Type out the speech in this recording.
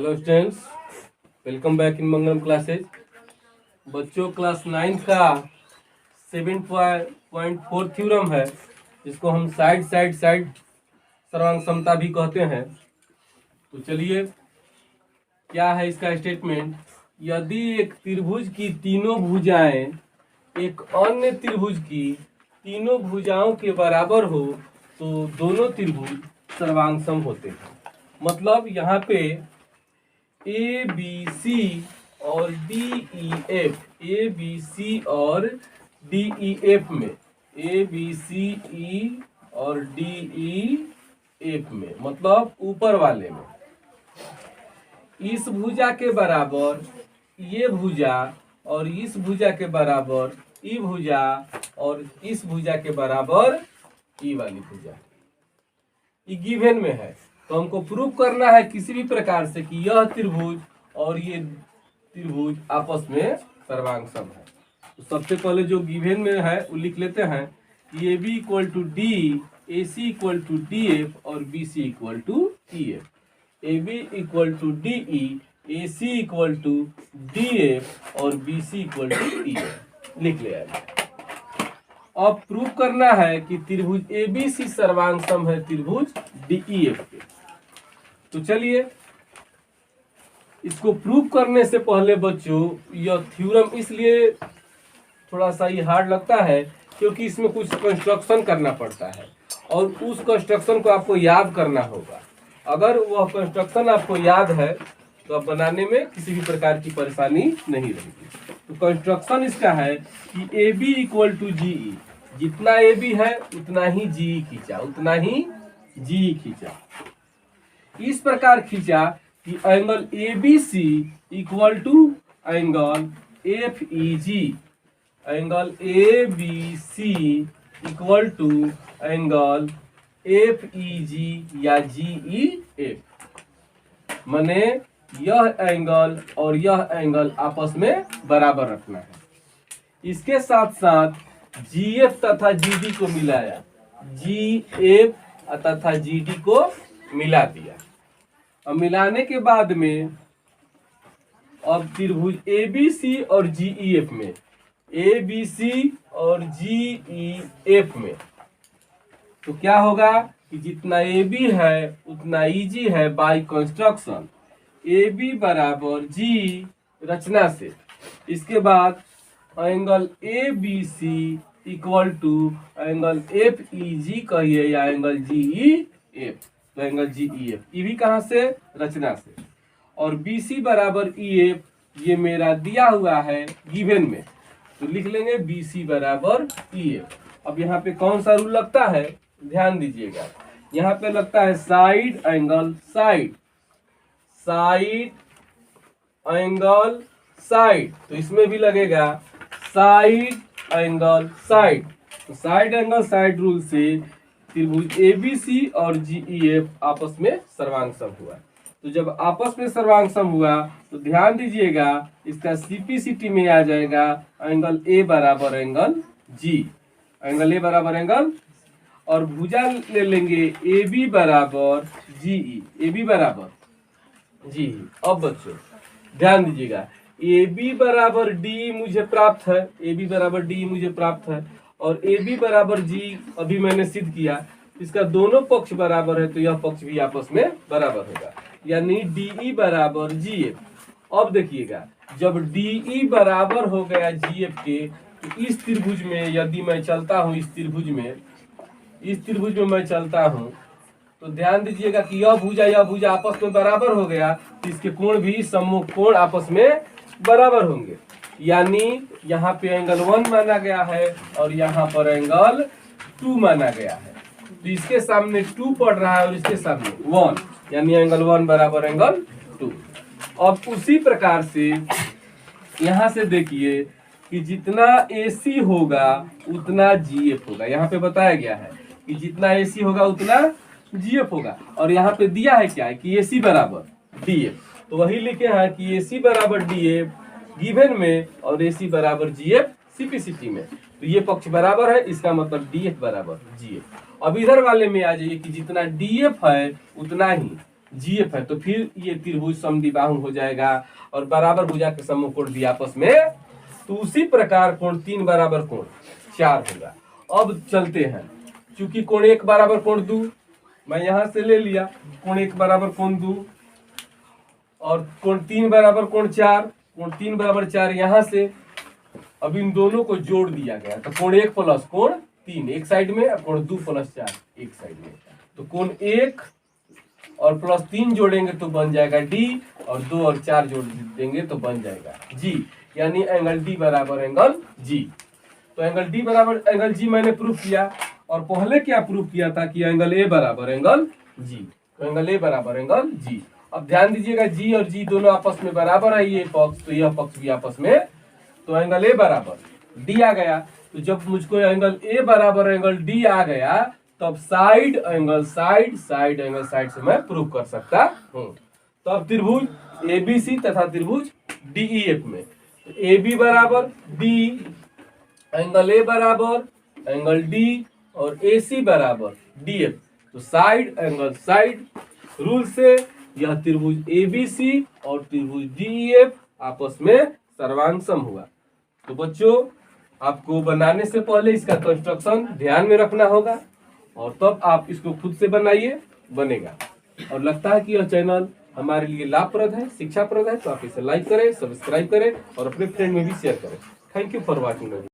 Hello students, welcome back in Mangalam classes. बच्चों, class 9 का 7.4 theorem है, जिसको हम साइड सर्वांग समता भी कहते हैं। तो चलिए, क्या है इसका स्टेटमेंट। यदि एक त्रिभुज की तीनों भुजाएं एक अन्य त्रिभुज की तीनों भुजाओं के बराबर हो तो दोनों त्रिभुज सर्वांग सम होते हैं। मतलब यहाँ पे ए बी सी और D E F, A B C और डी ई एफ में, ए बी सी ई और डी ई एफ में, मतलब ऊपर वाले में, इस भुजा के बराबर ये भुजा और इस भुजा के बराबर ई भुजा और इस भुजा के बराबर ई वाली भुजा, ये गिवन में है। तो हमको प्रूव करना है किसी भी प्रकार से कि यह त्रिभुज और ये त्रिभुज आपस में सर्वांग सम है। तो सबसे पहले जो गिवन में है वो लिख लेते हैं कि A B equal to D, A C equal to D F और B C equal to E F. A B equal to D E, A C equal to D F और B C equal to E F लिख लिया। अब prove करना है कि त्रिभुज ए B सी सर्वांग सम है त्रिभुज डी ई एफ के। तो चलिए, इसको प्रूव करने से पहले बच्चों, यह थ्योरम इसलिए थोड़ा सा ये हार्ड लगता है क्योंकि इसमें कुछ कंस्ट्रक्शन करना पड़ता है और उस कंस्ट्रक्शन को आपको याद करना होगा। अगर वह कंस्ट्रक्शन आपको याद है तो अब बनाने में किसी भी प्रकार की परेशानी नहीं रहेगी। तो कंस्ट्रक्शन इसका है कि ए बी इक्वल टू जी ई, जितना ए बी है उतना ही जी ई खींचा, उतना ही जी ई खींचा। इस प्रकार खींचा कि angle A B C equal to angle F E G, angle A B C equal to angle F E G या जी ई एफ। माने यह एंगल और यह एंगल आपस में बराबर रखना है। इसके साथ साथ जी एफ तथा जी डी को मिलाया, जी एफ तथा जी डी को मिला दिया। अब मिलाने के बाद में अब त्रिभुज ए बी सी और जी ई एफ में, ए बी सी और जी ई एफ में, तो क्या होगा कि जितना ए बी है उतना ई जी है बाय कंस्ट्रक्शन। ए बी बराबर जी रचना से, इसके बाद angle A B C equal to angle F E G कहिए या एंगल जी ई एफ, तो angle G E F, E भी कहाँ से, रचना से। और बी सी बराबर ई एफ, ये मेरा दिया हुआ है गिवन में, तो लिख लेंगे बी सी बराबर ई एफ। अब यहाँ पे कौन सा रूल लगता है, ध्यान दीजिएगा। यहाँ पे लगता है side angle side, side angle side, तो इसमें भी लगेगा साइड एंगल साइड। तो साइड एंगल साइड रूल से त्रिभुज ए बी सी और जी ई एफ आपस में सर्वांग सम हुआ। तो जब आपस में सर्वांग सम हुआ तो ध्यान दीजिएगा, इसका सीपीसीटी में आ जाएगा एंगल ए बराबर एंगल जी, एंगल ए बराबर एंगल, और भुजा ले लेंगे ए बी बराबर जी ई, ए बी बराबर जी। अब बच्चों ध्यान दीजिएगा, ए बी बराबर डी मुझे प्राप्त है, ए बी बराबर डी मुझे प्राप्त है, और ए बी बराबर जी अभी मैंने सिद्ध किया। इसका दोनों पक्ष बराबर है तो यह पक्ष भी आपस में बराबर होगा, यानी डी ई बराबर जी एफ। अब देखिएगा, जब डी ई बराबर हो गया जी एफ के, तो इस त्रिभुज में यदि मैं चलता हूँ, इस त्रिभुज में मैं चलता हूँ, तो ध्यान दीजिएगा कि यह भुजा आपस में बराबर हो गया, तो इसके कोण भी सम्मुख कोण आपस में बराबर होंगे। यानी यहाँ पे एंगल 1 माना गया है और यहाँ पर एंगल 2 माना गया है। तो इसके सामने 2 पड़ रहा है और इसके सामने 1, यानी एंगल 1 बराबर एंगल 2। अब उसी प्रकार से यहाँ से देखिए कि जितना AC होगा उतना GF होगा। यहाँ पे बताया गया है कि जितना AC होगा उतना GF होगा, और यहाँ पे दिया है क्या है कि AC बराबर DF, तो वही लिखे हैं कि AC बराबर DF गिवन में और AC बराबर GF सीपीसीटी में। तो ये पक्ष बराबर है, इसका मतलब DF बराबर GF। अब इधर वाले में आ जाइए कि जितना DF है उतना ही GF है, तो फिर ये त्रिभुज समद्विबाहु हो जाएगा और बराबर भुजा के समूह कोण दिया आपस में, तो उसी प्रकार कोण 3 बराबर कोण 4 होगा। अब चलते हैं, चूंकि कोण 1 बराबर कोण 2 मैं यहां से ले लिया, कोण 1 बराबर कोण 2 और कोण 3 बराबर कोण 4, कोण 3 बराबर 4 यहां से, अब इन दोनों को जोड़ दिया गया तो कोण 1 प्लस कोण 3 एक साइड में और कोण 2 प्लस 4 एक साइड में, तो कोण 1 और प्लस 3 जोड़ेंगे तो बन जाएगा D और 2 और 4 जोड़ देंगे तो बन जाएगा G, यानी एंगल D बराबर एंगल G। तो एंगल D बराबर एंगल G मैंने प्रूफ किया, और पहले क्या प्रूफ किया था कि एंगल A बराबर एंगल G, तो एंगल A बराबर एंगल G। अब ध्यान दीजिएगा G और G दोनों आपस में बराबर है, ये पक्ष तो यह पक्ष भी आपस में, तो एंगल A बराबर D आ गया। तो जब मुझको एंगल A बराबर एंगल D आ गया तब साइड एंगल साइड से मैं प्रूव कर सकता हूं। तो अब त्रिभुज ABC तथा त्रिभुज DEF में AB बराबर D, एंगल A बराबर एंगल D और AC बराबर DF, तो साइड एंगल साइड रूल से यह त्रिभुज ABC और त्रिभुज DEF आपस में सर्वांगसम हुआ। तो बच्चों आपको बनाने से पहले इसका कंस्ट्रक्शन ध्यान में रखना होगा और तब आप इसको खुद से बनाइए, बनेगा। और लगता है कि यह चैनल हमारे लिए लाभप्रद है, शिक्षाप्रद है, तो आप इसे लाइक करें, सब्सक्राइब करें और अपने फ्रेंड में भी शेयर करें। Thank you for watching.